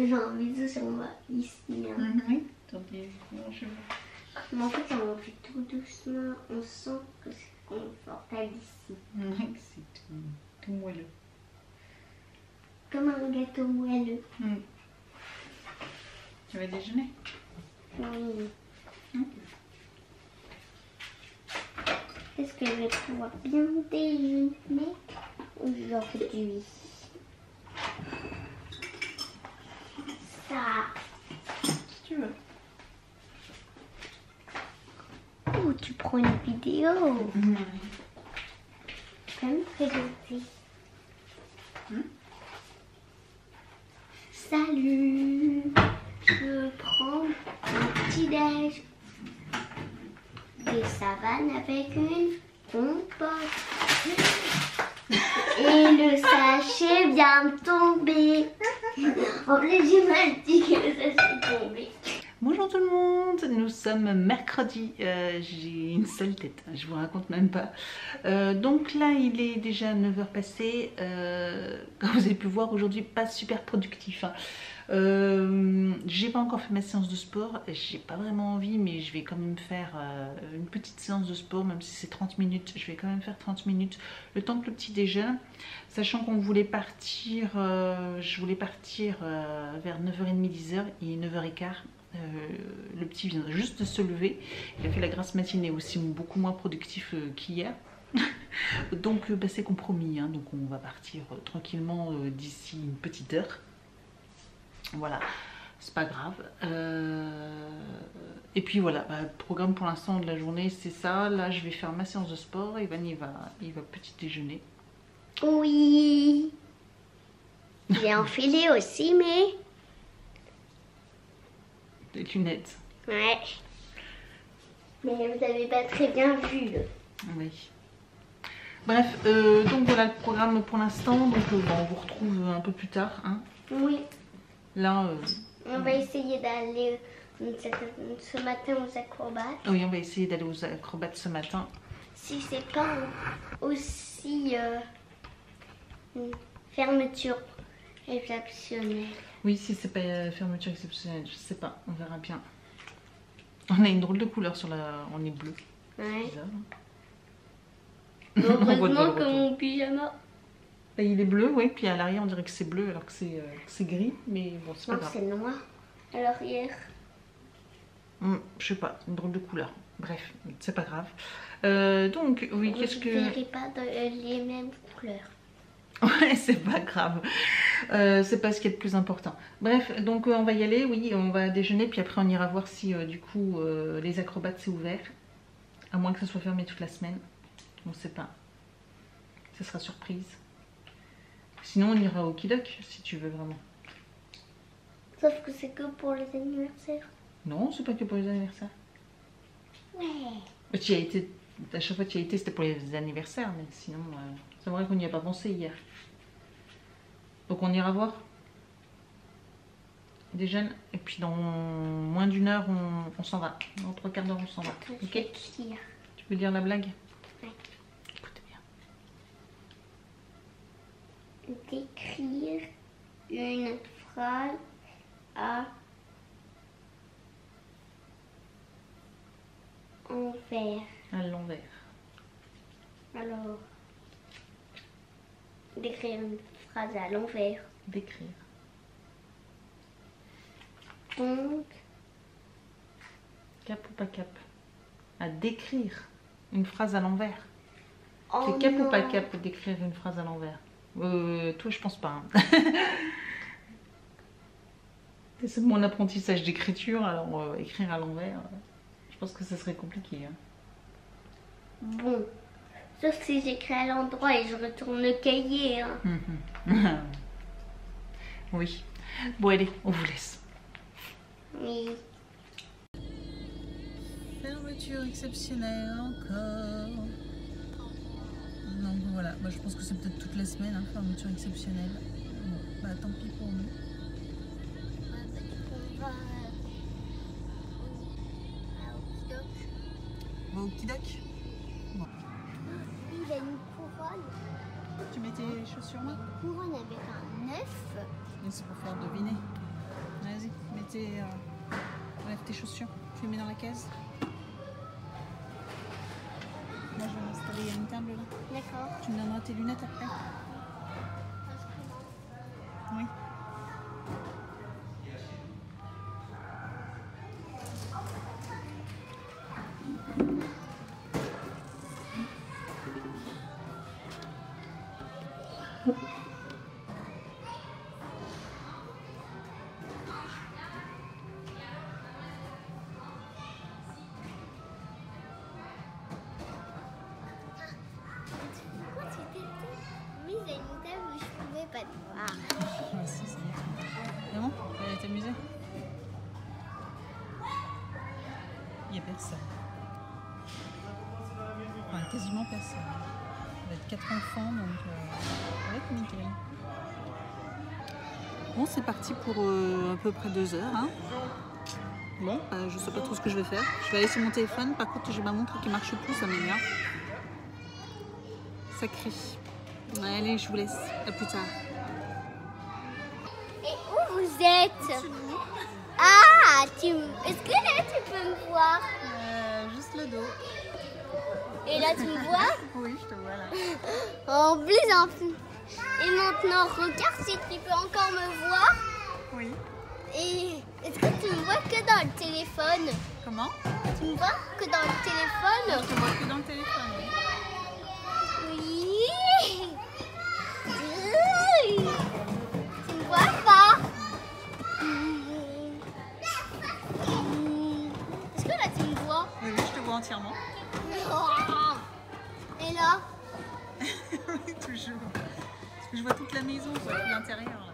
j'ai un bisou sur moi ici. Hein. Oui, t'as des longs cheveux. Mais en fait, on fait tout doucement. On sent que c'est confortable ici. C'est tout moelleux. Comme un gâteau moelleux. Tu vas déjeuner? Oui. Est-ce que je vais pouvoir bien déjeuner aujourd'hui? Ça. Si tu veux. Ou tu prends une vidéo. Tu peux me présenter. Salut. Je prends un petit déj. Des savanes avec une compote. Et le sachet vient de tomber. En plus, j'ai mal dit que le sachet est tombé. Bonjour tout le monde, nous sommes mercredi, j'ai une sale tête, je vous raconte même pas. Donc là il est déjà 9h passé, comme vous avez pu voir aujourd'hui pas super productif. Hein. J'ai pas encore fait ma séance de sport, j'ai pas vraiment envie mais je vais quand même faire une petite séance de sport, même si c'est 30 minutes, je vais quand même faire 30 minutes le temps que le petit déjeune, sachant qu'on voulait partir, je voulais partir vers 9h30, 10h, il est 9h15. Le petit vient juste de se lever, il a fait la grasse matinée aussi beaucoup moins productif qu'hier. Donc bah, c'est compromis, hein. Donc on va partir tranquillement d'ici une petite heure. Voilà, c'est pas grave. Et puis voilà, bah, le programme pour l'instant de la journée c'est ça. Là je vais faire ma séance de sport, Evan il va petit déjeuner. Oui. J'ai enfilé aussi mais... Des lunettes. Ouais. Mais vous n'avez pas très bien vu. Oui. Bref, donc voilà le programme pour l'instant. Donc bon, on vous retrouve un peu plus tard. Hein. Oui. Là, on va essayer d'aller ce matin aux acrobates. Oui, on va essayer d'aller aux acrobates ce matin. Si c'est pas aussi une fermeture exceptionnelle. Oui, si c'est pas fermeture exceptionnelle, je sais pas, on verra bien. On a une drôle de couleur sur la... On est bleu. Ouais. Bizarre. Heureusement que mon pyjama. Là, il est bleu, oui, puis à l'arrière on dirait que c'est bleu alors que c'est gris, mais bon, c'est pas grave. Non, c'est noir à l'arrière. Je sais pas, une drôle de couleur. Bref, c'est pas grave. Donc, oui, qu'est-ce que... Vous ne verrez pas les mêmes couleurs. Ouais, c'est pas grave. C'est pas ce qui est le plus important. Bref, donc on va y aller, oui, on va déjeuner, puis après on ira voir si du coup les acrobates c'est ouvert. À moins que ça soit fermé toute la semaine. On sait pas. Ça sera surprise. Sinon on ira au Kidok si tu veux vraiment. Sauf que c'est que pour les anniversaires. Non, c'est pas que pour les anniversaires. Ouais. Tu y as été, à chaque fois que tu y as été c'était pour les anniversaires, mais sinon c'est vrai qu'on n'y a pas pensé hier. Donc on ira voir. Déjeune et puis dans moins d'une heure on s'en va. Dans 3/4 d'heure on s'en va. Ok. Tu peux dire la blague? Ouais. Écoute bien. D'écrire une phrase à envers. À l'envers. Alors, d'écrire une phrase à l'envers. D'écrire. Donc, Cap ou pas cap? À décrire une phrase à l'envers. oh C'est cap non. ou pas cap d'écrire une phrase à l'envers? Toi je pense pas. Hein. C'est mon apprentissage d'écriture, alors écrire à l'envers, je pense que ça serait compliqué. Hein. Bon, sauf si j'écris à l'endroit et je retourne le cahier. Hein. Oui. Bon allez, on vous laisse. Oui. Fermeture exceptionnelle encore. Donc voilà, moi je pense que c'est peut-être toute la semaine, hein, fermeture exceptionnelle. Bon, bah tant pis pour nous. On va au Kidok. Bon. Il a une couronne. Tu mets tes chaussures là? Une couronne avec un œuf. Et c'est pour faire deviner. Vas-y, enlève tes chaussures. Tu les mets dans la caisse. Moi, je vais m'installer. Il y a une table là. D'accord. Tu me donneras tes lunettes après. Oui. Pourquoi tu t'étais mise à une table où je pouvais pas te voir? Ah, si, c'est bien. C'est bon? Tu vas aller t'amuser? Il n'y a personne. Enfin, quasiment personne. Il va être 4 enfants, donc ça va être nickel. Bon, c'est parti pour à peu près 2 heures. Hein. Bon, je sais pas trop ce que je vais faire. Je vais aller sur mon téléphone. Par contre, j'ai ma montre qui marche plus, ça m'énerve. Ça crie. Allez, je vous laisse. À plus tard. Et où vous êtes? Ah, est-ce que là tu peux me voir? Juste le dos. Et là tu me vois? Oui, je te vois là. En plus. Et maintenant, regarde si tu peux encore me voir. Oui. Et est-ce que tu me vois que dans le téléphone? Comment? Tu me vois que dans le téléphone? Je te vois que dans le téléphone. Oui. Tu me vois pas? Est-ce que là tu me vois? Oui, je te vois entièrement. Et là? Oui, toujours. Parce que je vois toute la maison, je vois tout l'intérieur là.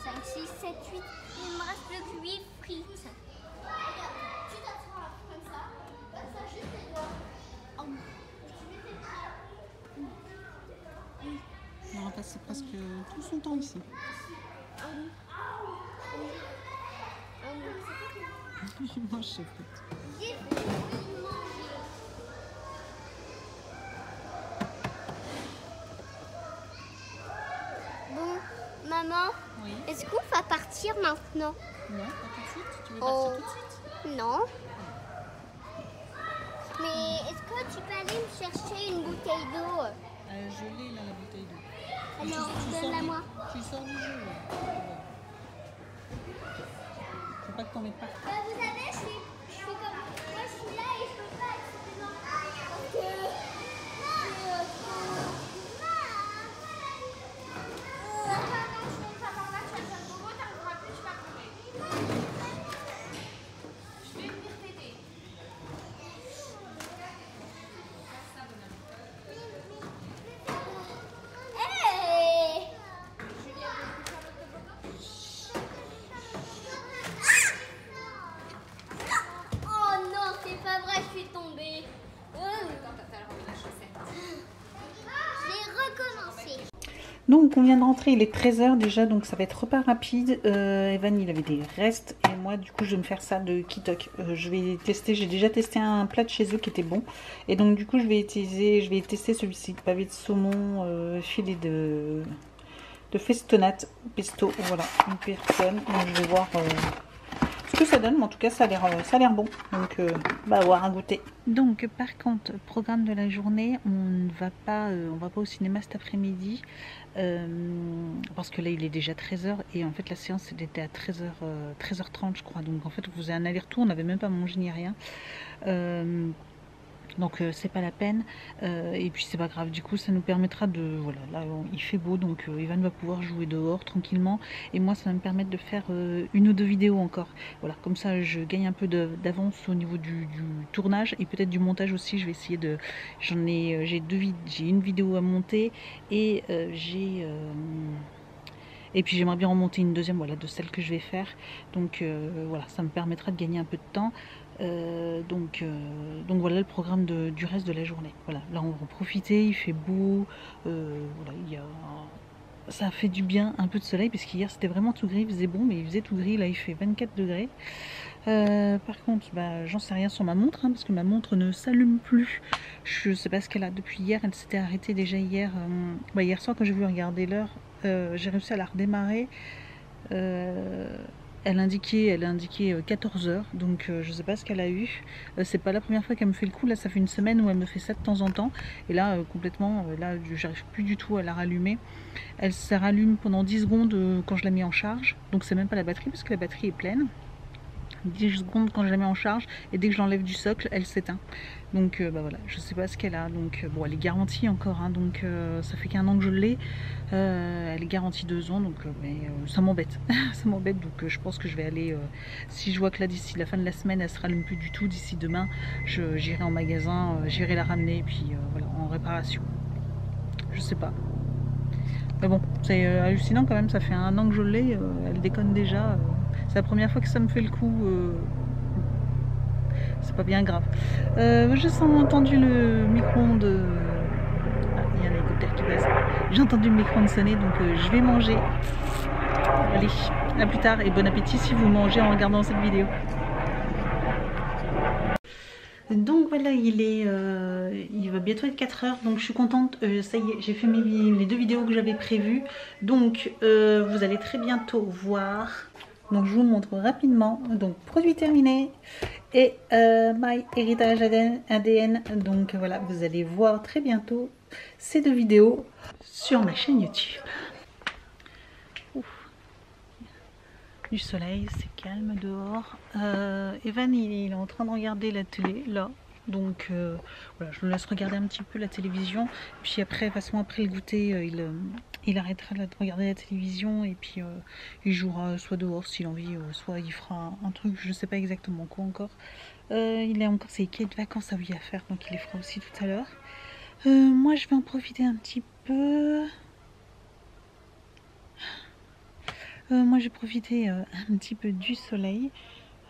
5, 6, 7, 8. Il me reste plus que 8 frites. Tu t'assois comme ça. Ça juste les doigts. On aura passé presque tout son temps ici. Il mange ses frites. Bon, maman, Oui. est-ce qu'on va partir maintenant? Non, pas tout de suite. Tu veux partir tout de suite? Non. Mais est-ce que tu peux aller me chercher une bouteille d'eau? Je l'ai là, la bouteille d'eau. Alors, donne-la-moi. Tu sors du jeu. Là. Faut pas que t'en mettes pas. Vous savez, je suis comme... Moi, je suis là et je peux pas être dedans. Parce que... Oh non, c'est pas vrai, je suis tombée. Je vais recommencer. Donc on vient de rentrer, il est 13h déjà, donc ça va être repas rapide. Evan il avait des restes et moi du coup je vais me faire ça de Kitok. Je vais tester, j'ai déjà testé un plat de chez eux qui était bon. Et donc du coup je vais tester celui-ci, pavé de saumon, filet de festonate, pesto, voilà, une personne. Donc je vais voir ce que ça donne, mais en tout cas ça a l'air bon, donc bah avoir à goûter. Donc par contre, programme de la journée, on ne va pas au cinéma cet après-midi parce que là il est déjà 13h et en fait la séance elle était à 13h30 je crois, donc en fait on faisait un aller-retour, on n'avait même pas mangé ni rien. Donc c'est pas la peine et puis c'est pas grave, du coup ça nous permettra de, voilà, là il fait beau donc Evan va pouvoir jouer dehors tranquillement et moi ça va me permettre de faire une ou deux vidéos encore, voilà, comme ça je gagne un peu d'avance au niveau du tournage et peut-être du montage aussi. Je vais essayer de, j'ai une vidéo à monter et et puis j'aimerais bien remonter une deuxième, voilà, de celle que je vais faire, donc voilà, ça me permettra de gagner un peu de temps. Donc voilà le programme du reste de la journée. Voilà, là on va en profiter, il fait beau, voilà, ça fait du bien un peu de soleil parce qu'hier c'était vraiment tout gris, il faisait bon mais il faisait tout gris, là il fait 24 degrés. Par contre, bah, j'en sais rien sur ma montre, hein, parce que ma montre ne s'allume plus. Je sais pas ce qu'elle a depuis hier. Elle s'était arrêtée déjà hier. Bah, hier soir, quand j'ai voulu regarder l'heure, j'ai réussi à la redémarrer. Elle indiquait 14 heures, donc je sais pas ce qu'elle a eu. C'est pas la première fois qu'elle me fait le coup. Là, ça fait une semaine où elle me fait ça de temps en temps. Et là, complètement, là, j'arrive plus du tout à la rallumer. Elle se rallume pendant 10 secondes quand je la mets en charge. Donc c'est même pas la batterie, parce que la batterie est pleine. 10 secondes quand je la mets en charge, et dès que je l'enlève du socle, elle s'éteint. Donc bah voilà, je sais pas ce qu'elle a. Donc bon, elle est garantie encore, hein, donc ça fait qu'1 an que je l'ai. Elle est garantie 2 ans, donc mais ça m'embête. Ça m'embête, donc je pense que je vais aller, si je vois que là d'ici la fin de la semaine elle se rallume plus du tout, d'ici demain, j'irai en magasin, j'irai la ramener, et puis voilà, en réparation. Je sais pas. Mais bon, c'est hallucinant quand même, ça fait 1 an que je l'ai, elle déconne déjà. C'est la première fois que ça me fait le coup. C'est pas bien grave. J'ai entendu le micro-ondes. Ah, il y a un hélicoptère qui passe. J'ai entendu le micro-ondes sonner, donc je vais manger. Allez, à plus tard et bon appétit si vous mangez en regardant cette vidéo. Donc voilà, il va bientôt être 4 heures, donc je suis contente, ça y est, j'ai fait les 2 vidéos que j'avais prévues, donc vous allez très bientôt voir, donc je vous montre rapidement, donc produit terminé, et My Héritage ADN, donc voilà, vous allez voir très bientôt ces 2 vidéos sur ma chaîne YouTube. Ouf. Du soleil, c'est calme dehors. Evan il est en train de regarder la télé là, donc voilà, je le laisse regarder un petit peu la télévision, puis après, de toute façon, après le goûter, il arrêtera de regarder la télévision, et puis il jouera soit dehors s'il a envie, soit il fera un truc, je sais pas exactement quoi encore. Il a encore ses quais de vacances à lui à faire, donc il les fera aussi tout à l'heure. Moi je vais en profiter un petit peu. Moi j'ai profité un petit peu du soleil.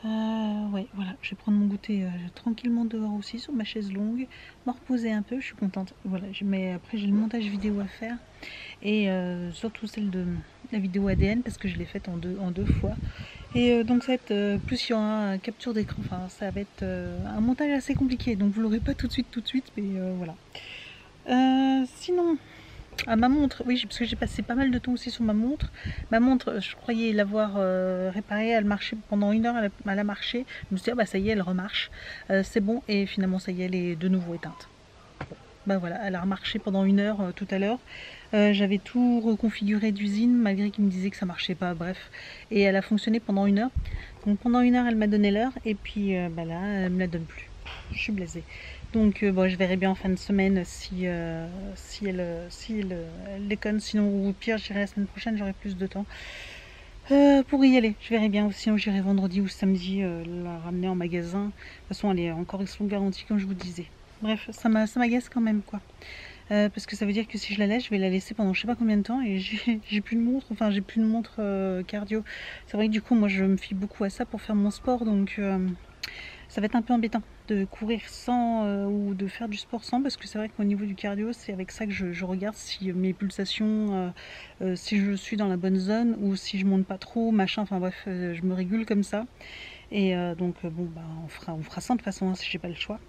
Ouais, voilà, je vais prendre mon goûter tranquillement dehors aussi sur ma chaise longue, me reposer un peu, je suis contente. Voilà, mais après j'ai le montage vidéo à faire, et surtout celle de la vidéo ADN, parce que je l'ai faite en deux fois. Et donc ça va être, plus il y aura capture d'écran, enfin ça va être un montage assez compliqué, donc vous l'aurez pas tout de suite, mais voilà. Sinon, ma montre, oui, parce que j'ai passé pas mal de temps aussi sur ma montre. Ma montre, je croyais l'avoir réparée, elle marchait pendant 1 heure, elle a marché. Je me suis dit, ah, bah ça y est, elle remarche. C'est bon, et finalement, ça y est, elle est de nouveau éteinte. Bah voilà, elle a remarché pendant 1 heure tout à l'heure. J'avais tout reconfiguré d'usine, malgré qu'il me disait que ça marchait pas, bref. Et elle a fonctionné pendant 1 heure. Donc pendant 1 heure, elle m'a donné l'heure, et puis bah là, elle me la donne plus. Je suis blasée. Donc bon, je verrai bien en fin de semaine si elle déconne. Sinon, au pire, j'irai la semaine prochaine, j'aurai plus de temps pour y aller. Je verrai bien, ou sinon j'irai vendredi ou samedi la ramener en magasin. De toute façon, elle est encore sous garantie, comme je vous disais. Bref, ça m'agace quand même, quoi. Parce que ça veut dire que si je la laisse, je vais la laisser pendant je sais pas combien de temps, et j'ai plus de montre, enfin j'ai plus de montre cardio. C'est vrai que du coup, moi je me fie beaucoup à ça pour faire mon sport, donc ça va être un peu embêtant de courir sans ou de faire du sport sans, parce que c'est vrai qu'au niveau du cardio, c'est avec ça que je regarde si mes pulsations, si je suis dans la bonne zone, ou si je monte pas trop, machin, enfin bref, je me régule comme ça. Et donc bon, bah, on fera ça de toute façon, hein, si j'ai pas le choix.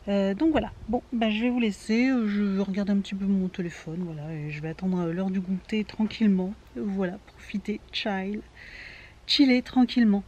Donc voilà, bon, bah, je vais vous laisser, je regarde un petit peu mon téléphone, voilà, et je vais attendre l'heure du goûter tranquillement. Voilà, profiter, chiller tranquillement.